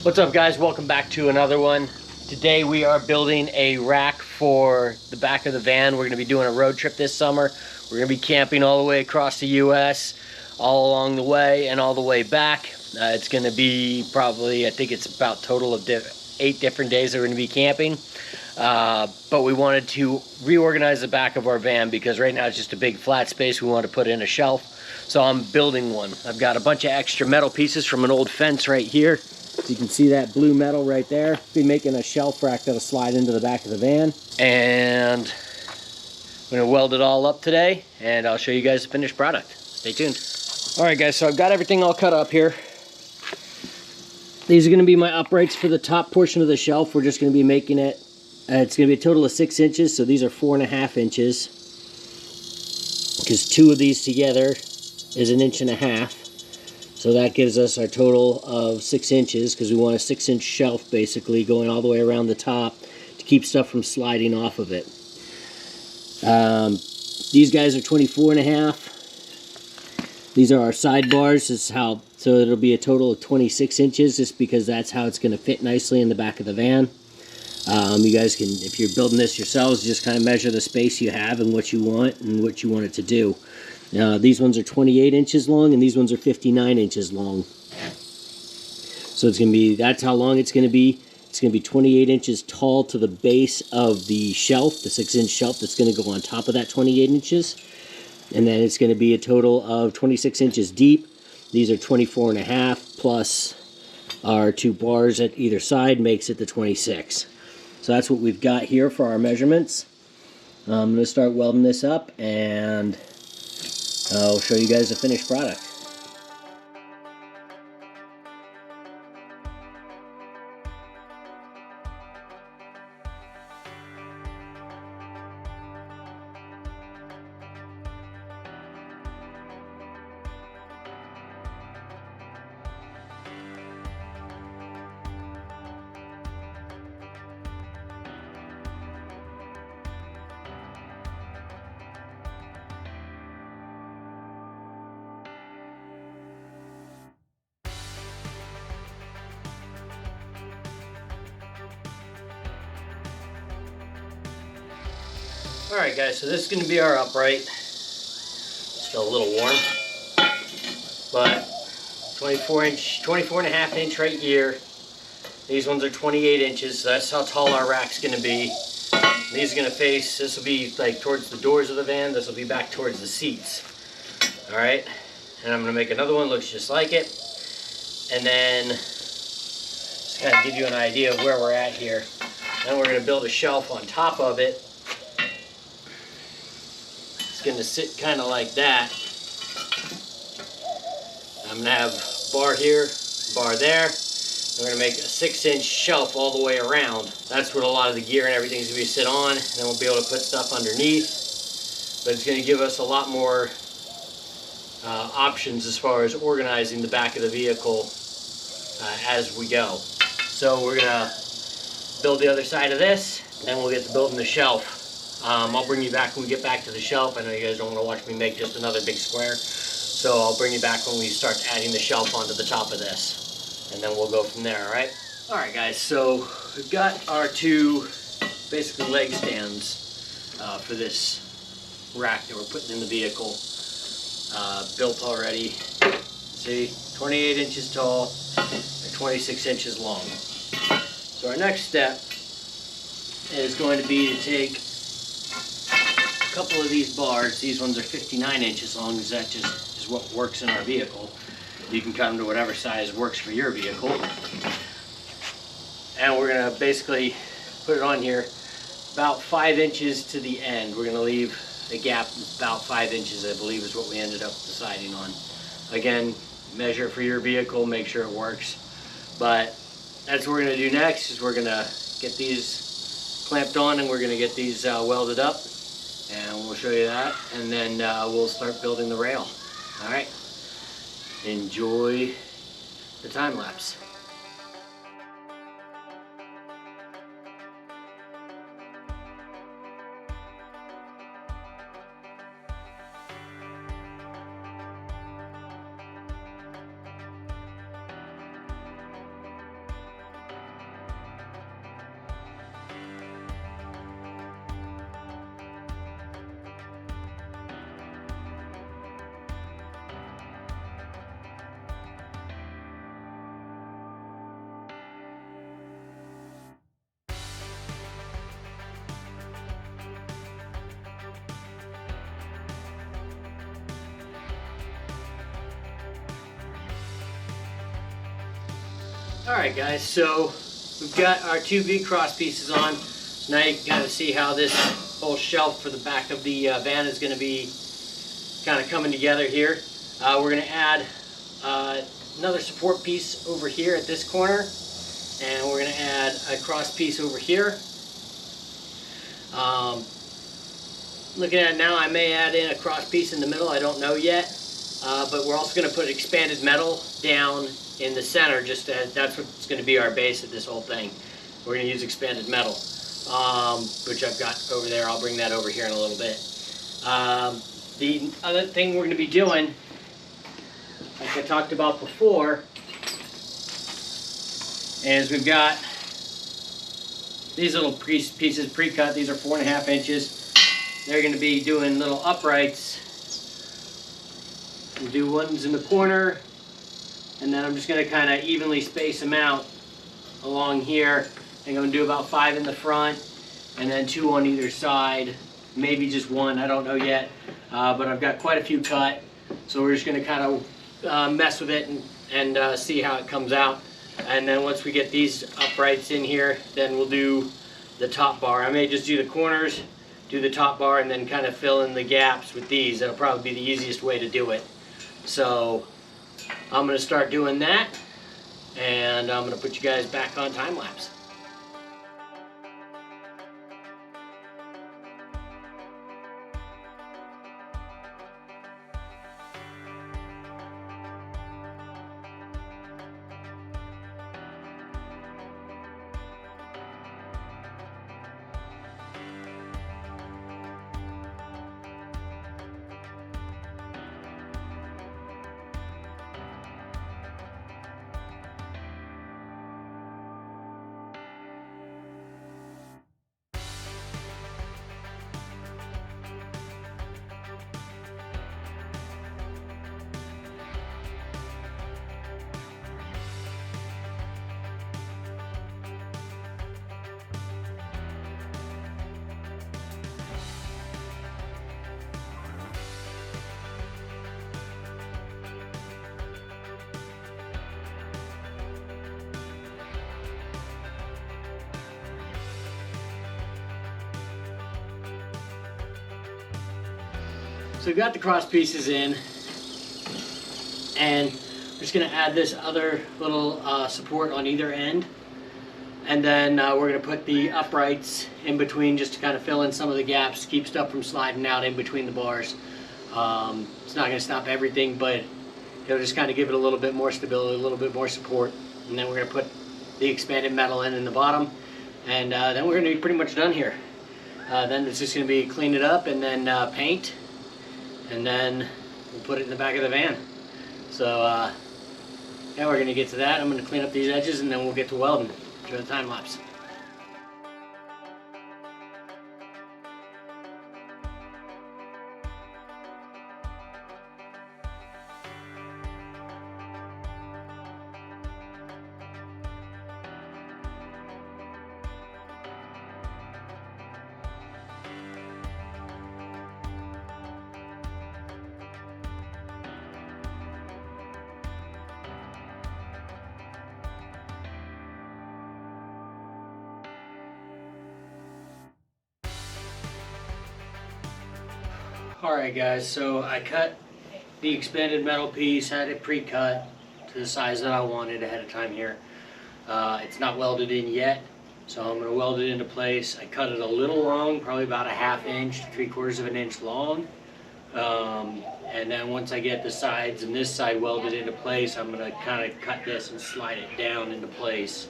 What's up, guys? Welcome back to another one. Today we are building a rack for the back of the van. We're going to be doing a road trip this summer. We're going to be camping all the way across the US, all along the way and all the way back. It's going to be probably, I think it's about total of 8 different days that we're going to be camping. But we wanted to reorganize the back of our van because right now it's just a big flat space. We want to put in a shelf. So I'm building one. I've got a bunch of extra metal pieces from an old fence right here. So you can see that blue metal right there. Be making a shelf rack that'll slide into the back of the van. And I'm gonna weld it all up today and I'll show you guys the finished product. Stay tuned. All right, guys, so I've got everything all cut up here. These are gonna be my uprights for the top portion of the shelf. We're just gonna be making it, it's gonna be a total of 6 inches, so these are 4.5 inches. Because 2 of these together is 1.5 inches. So that gives us our total of 6 inches because we want a 6-inch shelf basically going all the way around the top to keep stuff from sliding off of it. These guys are 24.5. These are our sidebars. So it'll be a total of 26 inches just because that's how it's going to fit nicely in the back of the van. You guys can, if you're building this yourselves, just kind of measure the space you have and what you want it to do. These ones are 28 inches long and these ones are 59 inches long. So it's going to be, that's how long it's going to be. It's going to be 28 inches tall to the base of the shelf, the 6-inch shelf that's going to go on top of that 28 inches. And then it's going to be a total of 26 inches deep. These are 24.5 plus our 2 bars at either side makes it the 26. So that's what we've got here for our measurements. I'm going to start welding this up and I'll show you guys the finished product. Alright, guys, so this is going to be our upright. Still a little warm, but 24.5 inch right here. These ones are 28 inches, so that's how tall our rack's going to be. These are going to face, this will be like towards the doors of the van, this will be back towards the seats. Alright, and I'm going to make another one, looks just like it. And then, just kind of give you an idea of where we're at here. Then we're going to build a shelf on top of it. It's going to sit kind of like that. I'm going to have bar here, bar there. We're going to make a 6-inch shelf all the way around. That's what a lot of the gear and everything's going to be sit on. And then we'll be able to put stuff underneath. But it's going to give us a lot more options as far as organizing the back of the vehicle as we go. So we're going to build the other side of this, and then we'll get to building the shelf. I'll bring you back when we get back to the shelf. I know you guys don't want to watch me make just another big square. So I'll bring you back when we start adding the shelf onto the top of this. And then we'll go from there, alright? Alright, guys, so we've got our 2 basically leg stands for this rack that we're putting in the vehicle. Built already. See, 28 inches tall and 26 inches long. So our next step is going to be to take a couple of these bars. These ones are 59 inches long because that just is what works in our vehicle. You can cut them to whatever size works for your vehicle. And we're going to basically put it on here about 5 inches to the end. We're going to leave a gap about 5 inches, I believe, is what we ended up deciding on. Again, measure for your vehicle, make sure it works. But that's what we're going to do next, is we're going to get these clamped on and we're going to get these welded up. And we'll show you that, and then we'll start building the rail. Alright, enjoy the time lapse. Alright guys, so we've got our two big cross pieces on. Now you can kind of see how this whole shelf for the back of the van is going to be kind of coming together here. We're going to add another support piece over here at this corner, and we're going to add a cross piece over here. Looking at it now, I may add in a cross piece in the middle, I don't know yet. But we're also going to put expanded metal down in the center, just as that's what's going to be our base of this whole thing. We're going to use expanded metal, which I've got over there. I'll bring that over here in a little bit. The other thing we're going to be doing, like I talked about before, is we've got these little pieces pre-cut. These are 4.5 inches. They're going to be doing little uprights. We'll do ones in the corner, and then I'm just going to kind of evenly space them out along here. I think I'm going to do about 5 in the front, and then 2 on either side. Maybe just 1, I don't know yet. But I've got quite a few cut, so we're just going to kind of mess with it and see how it comes out. And then once we get these uprights in here, then we'll do the top bar. I may just do the corners, do the top bar, and then kind of fill in the gaps with these. That'll probably be the easiest way to do it. So I'm going to start doing that, and I'm going to put you guys back on time lapse. So we've got the cross pieces in, and we're just going to add this other little support on either end, and then we're going to put the uprights in between just to kind of fill in some of the gaps, keep stuff from sliding out in between the bars. It's not going to stop everything, but it'll just kind of give it a little bit more stability, a little bit more support. And then we're going to put the expanded metal in the bottom, and then we're going to be pretty much done here. Then it's just going to be clean it up and then paint, and then we'll put it in the back of the van. So yeah, we're going to get to that. I'm going to clean up these edges, and then we'll get to welding. Enjoy the time lapse. Alright guys, so I cut the expanded metal piece, had it pre-cut to the size that I wanted ahead of time here. It's not welded in yet, so I'm going to weld it into place. I cut it a little long, probably about a 1/2 inch to 3/4 of an inch long. And then once I get the sides and this side welded into place, I'm going to kind of cut this and slide it down into place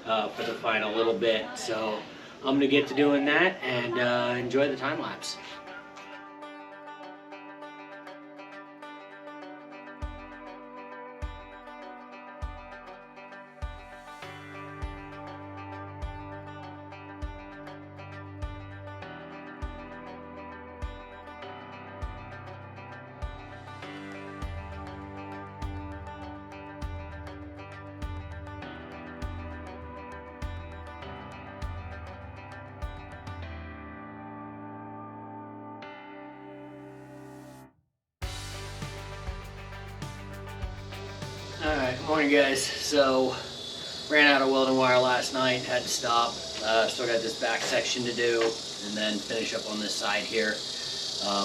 for the final little bit. So I'm going to get to doing that and enjoy the time lapse. Alright, morning guys. So ran out of welding wire last night, had to stop. Still got this back section to do, and then finish up on this side here.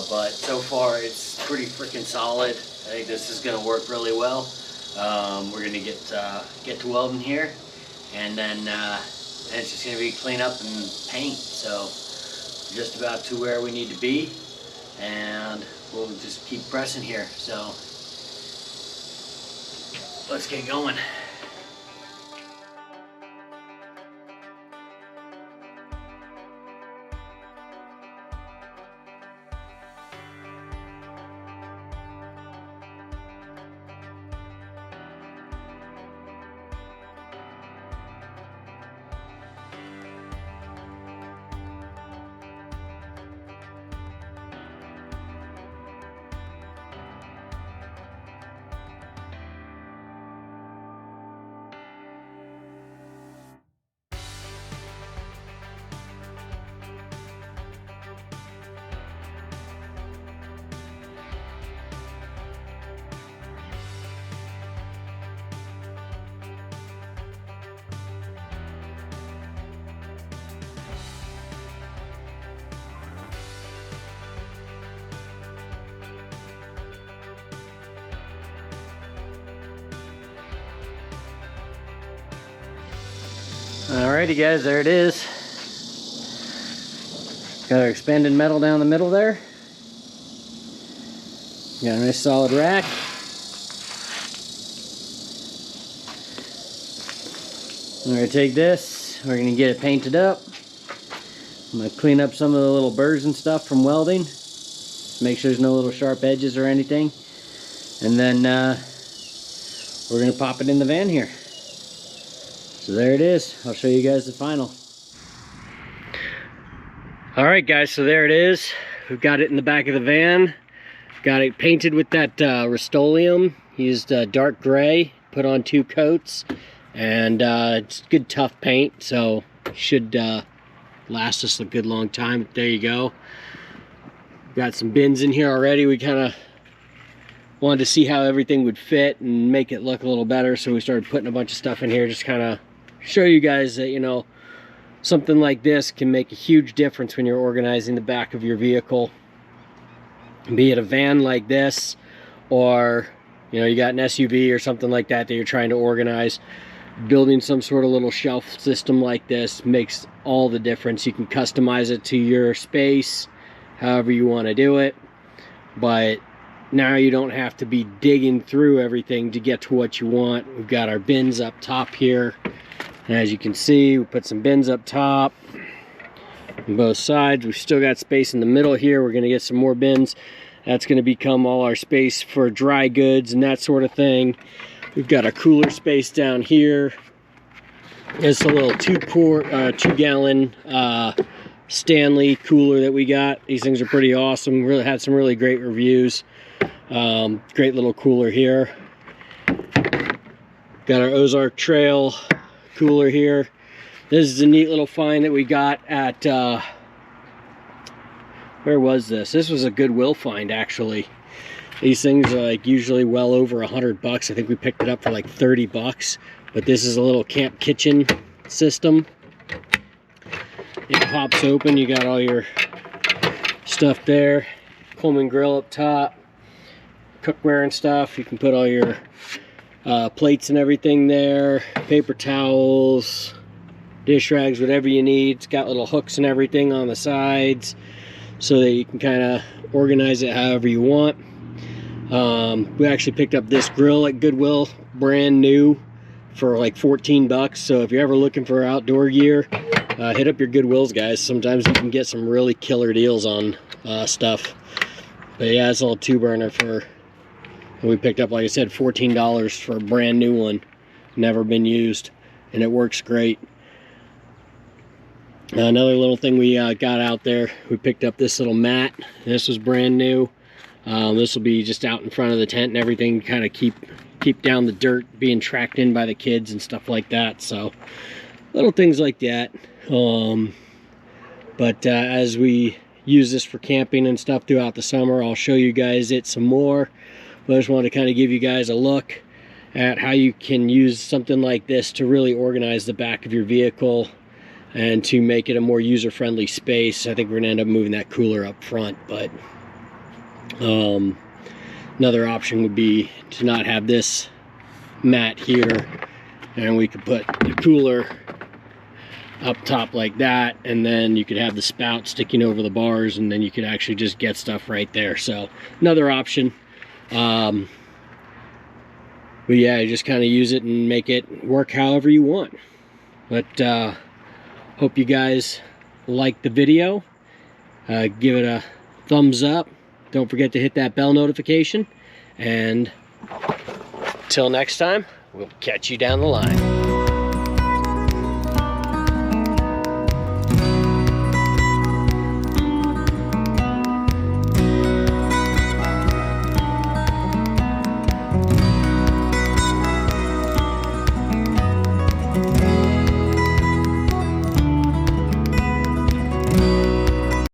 But so far it's pretty freaking solid. I think this is going to work really well. We're going to get to welding here, and then it's just going to be clean up and paint. So just about to where we need to be, and we'll just keep pressing here. So let's get going. Alrighty guys, there it is. Got our expanded metal down the middle there. Got a nice solid rack. We're going to take this, we're going to get it painted up. I'm going to clean up some of the little burrs and stuff from welding. Make sure there's no little sharp edges or anything. And then we're going to pop it in the van here. So there it is. I'll show you guys the final. Alright guys, so there it is. We've got it in the back of the van. Got it painted with that Rust-Oleum. Used dark gray, put on 2 coats. And it's good tough paint, so should last us a good long time. There you go. Got some bins in here already. We kind of wanted to see how everything would fit and make it look a little better, so we started putting a bunch of stuff in here, just kind of show you guys that, you know, something like this can make a huge difference when you're organizing the back of your vehicle. Be it a van like this, or, you know, you got an SUV or something like that that you're trying to organize. Building some sort of little shelf system like this makes all the difference. You can customize it to your space, however you want to do it. But now you don't have to be digging through everything to get to what you want. We've got our bins up top here. And as you can see, we put some bins up top on both sides. We've still got space in the middle here. We're going to get some more bins. That's going to become all our space for dry goods and that sort of thing. We've got a cooler space down here. It's a little 2-gallon Stanley cooler that we got. These things are pretty awesome. Really had some really great reviews. Great little cooler here. Got our Ozark Trail cooler here. This is a neat little find that we got at where was this? This was a Goodwill find, actually. These things are like usually well over $100. I think we picked it up for like 30 bucks. But this is a little camp kitchen system. It pops open. You got all your stuff there. Coleman grill up top. Cookware and stuff. You can put all your plates and everything there. Paper towels, dish rags, whatever you need. It's got little hooks and everything on the sides so that you can kind of organize it however you want. We actually picked up this grill at Goodwill, brand new, for like 14 bucks. So if you're ever looking for outdoor gear, hit up your Goodwills, guys. Sometimes you can get some really killer deals on stuff. But yeah, it's all 2-burner for, we picked up, like I said, $14 for a brand new one, never been used, and it works great. Another little thing we got out there, we picked up this little mat. This was brand new. This will be just out in front of the tent and everything, kind of keep down the dirt being tracked in by the kids and stuff like that. So little things like that. But as we use this for camping and stuff throughout the summer, I'll show you guys it some more. But I just wanted to kind of give you guys a look at how you can use something like this to really organize the back of your vehicle and to make it a more user-friendly space. I think we're gonna end up moving that cooler up front, but another option would be to not have this mat here, and we could put the cooler up top like that, and then you could have the spout sticking over the bars, and then you could actually just get stuff right there. So another option. But yeah, you just kind of use it and make it work however you want. But hope you guys like the video. Give it a thumbs up. Don't forget to hit that bell notification, and till next time, we'll catch you down the line.